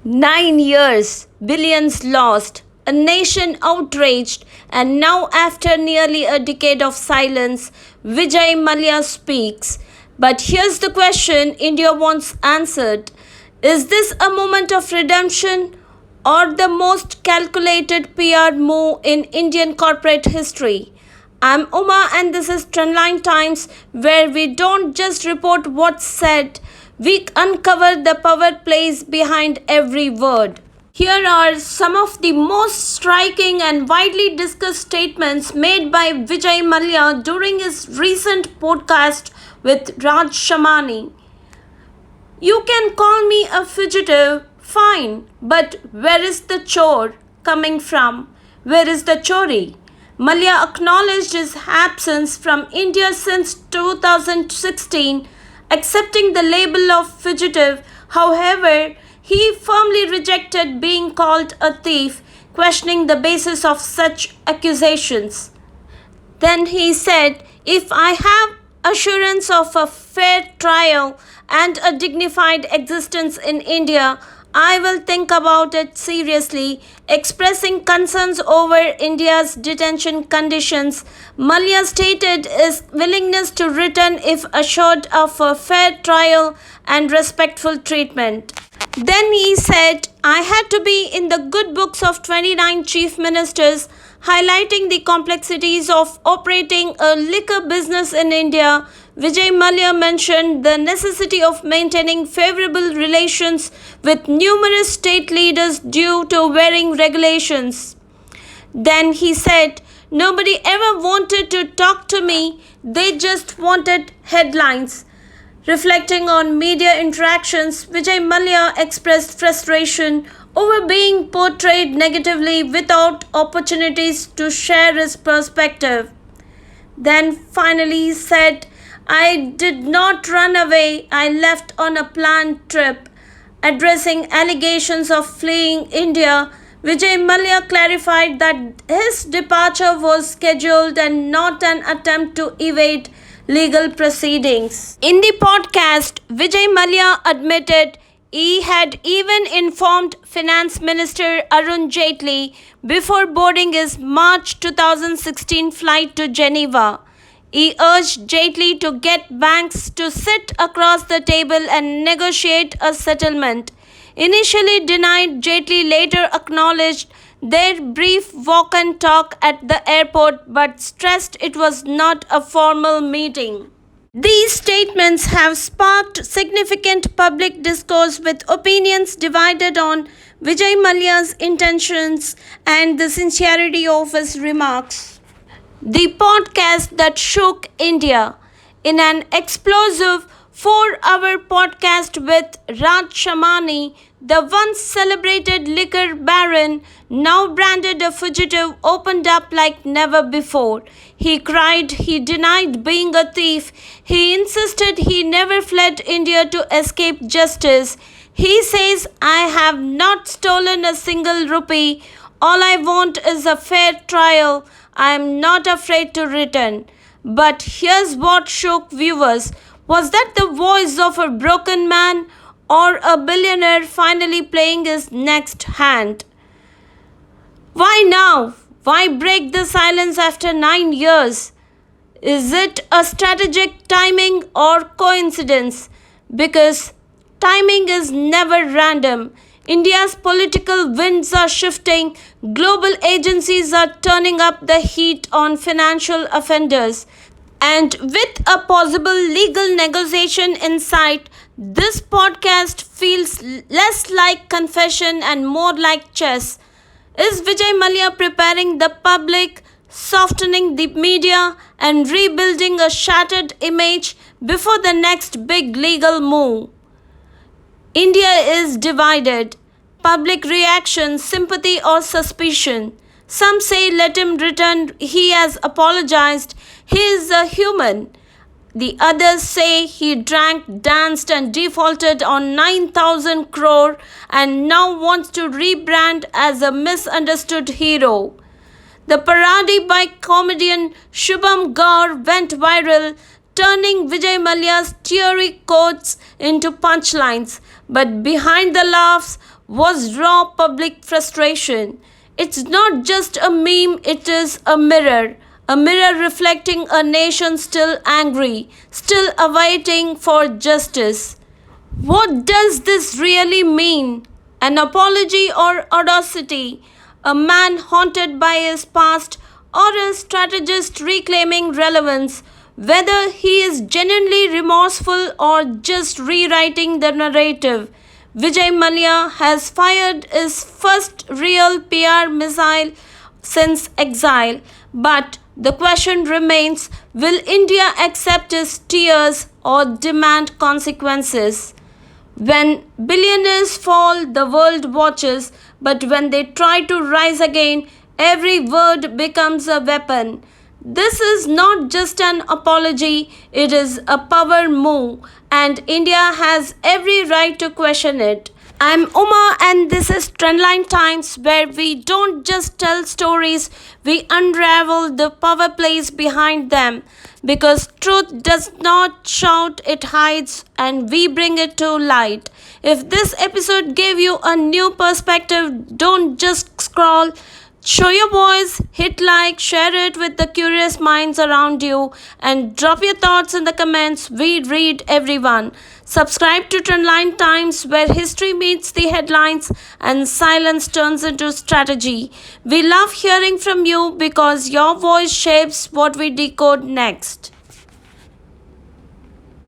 9 years, billions lost, a nation outraged, and now, after nearly a decade of silence, Vijay Mallya speaks. But here's the question India wants answered. Is this a moment of redemption or the most calculated PR move in Indian corporate history? I'm Uma, and this is Trendline Times, where we don't just report what's said, we uncover the power plays behind every word. Here are some of the most striking and widely discussed statements made by Vijay Mallya during his recent podcast with Raj Shamani. You can call me a fugitive, fine, but where is the chore coming from? Where is the chori? Mallya acknowledged his absence from India since 2016, accepting the label of fugitive. However, he firmly rejected being called a thief, questioning the basis of such accusations. Then he said, if I have assurance of a fair trial and a dignified existence in India, I will think about it seriously. Expressing concerns over India's detention conditions, Mallya stated his willingness to return if assured of a fair trial and respectful treatment. Then he said, I had to be in the good books of 29 chief ministers, highlighting the complexities of operating a liquor business in India. Vijay Mallya mentioned the necessity of maintaining favorable relations with numerous state leaders due to varying regulations. Then he said, nobody ever wanted to talk to me, they just wanted headlines. Reflecting on media interactions, Vijay Mallya expressed frustration over being portrayed negatively without opportunities to share his perspective. Then finally said, I did not run away, I left on a planned trip. Addressing allegations of fleeing India, Vijay Mallya clarified that his departure was scheduled and not an attempt to evade legal proceedings. In the podcast, Vijay Mallya admitted he had even informed Finance Minister Arun Jaitley before boarding his March 2016 flight to Geneva. He urged Jaitley to get banks to sit across the table and negotiate a settlement. Initially denied, Jaitley later acknowledged their brief walk and talk at the airport but stressed it was not a formal meeting. These statements have sparked significant public discourse with opinions divided on Vijay Mallya's intentions and the sincerity of his remarks. The podcast that shook India. In an explosive 4-hour podcast with Raj Shamani, the once celebrated liquor baron, now branded a fugitive, opened up like never before. He cried he denied being a thief. He insisted he never fled India to escape justice. He says, I have not stolen a single rupee. All I want is a fair trial. I am not afraid to return. But here's what shook viewers. Was that the voice of a broken man or a billionaire finally playing his next hand? Why now? Why break the silence after 9 years? Is it a strategic timing or coincidence? Because timing is never random. India's political winds are shifting. Global agencies are turning up the heat on financial offenders. And with a possible legal negotiation in sight, this podcast feels less like confession and more like chess. Is Vijay Mallya preparing the public, softening the media, and rebuilding a shattered image before the next big legal move? India is divided. Public reaction, sympathy or suspicion. Some say let him return, he has apologized, he is a human. The others say he drank, danced and defaulted on 9,000 crore and now wants to rebrand as a misunderstood hero. The parody by comedian Shubham Gaur went viral, turning Vijay Mallya's teary quotes into punchlines. But behind the laughs was raw public frustration. It's not just a meme, it is a mirror reflecting a nation still angry, still awaiting for justice. What does this really mean? An apology or audacity? A man haunted by his past or a strategist reclaiming relevance? Whether he is genuinely remorseful or just rewriting the narrative, Vijay Mallya has fired his first real PR missile since exile. But the question remains, will India accept his tears or demand consequences? When billionaires fall, the world watches, but when they try to rise again, every word becomes a weapon. This is not just an apology, it is a power move, and India has every right to question it. I'm Uma, and this is Trendline Times, where we don't just tell stories, we unravel the power plays behind them. Because truth does not shout, it hides, and we bring it to light. If this episode gave you a new perspective, don't just scroll. Show your voice, hit like, share it with the curious minds around you, and drop your thoughts in the comments. We read everyone. Subscribe to Trendline Times, where history meets the headlines and silence turns into strategy. We love hearing from you because your voice shapes what we decode next.